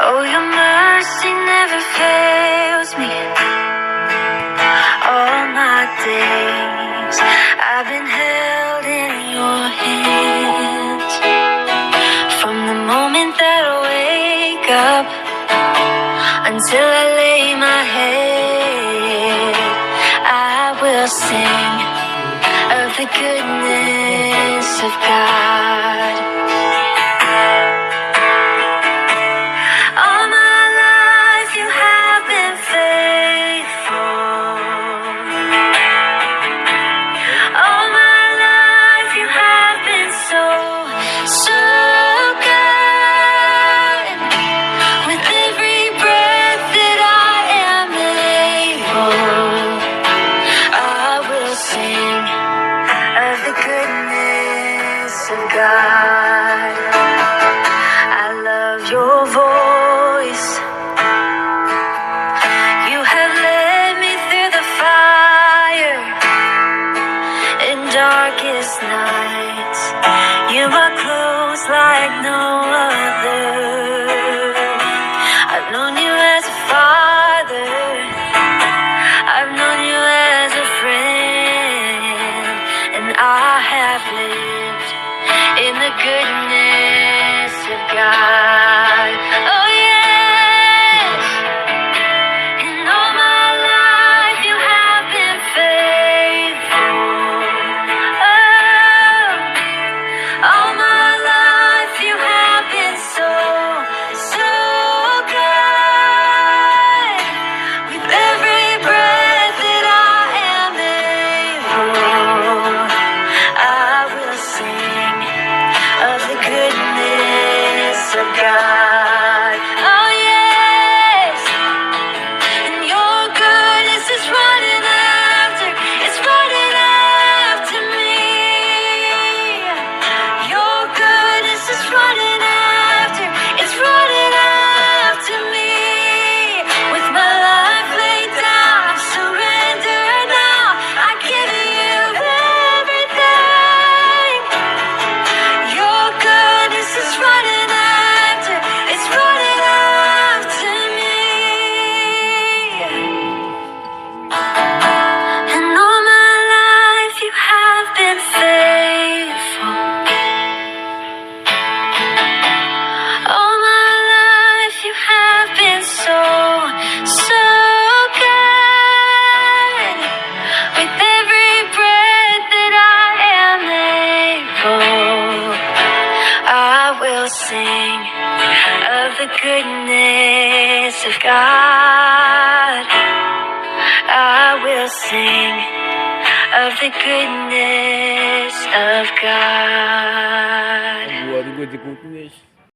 Oh, your mercy never fails me. All my days I've been held in your hands. From the moment that I wake up until I lay my head, I will sing of the goodness of God. All my life you have been faithful. All my life you have been so, so good. With every breath that I am able, I will sing of the goodness of God. I love your voice. You have led me through the fire in darkest nights. You are close like no other. I've known you as a father. I've known you as a friend. And I have lived in the goodness of God. Oh yes. And all my life you have been faithful. Oh, all my life you have been so, so good. With every breath that I am able, I will sing of the goodness of God. Oh yes. And your goodness is running after, it's running after me. Your goodness is running after, it's running after me. With my life laid down, I surrender now. I give you everything. Your goodness is running after, it's running after me. And all my life you have been faithful. All my life you have been so, so good. With every breath that I am able, I will sing of the goodness of God. I will sing of the goodness of God.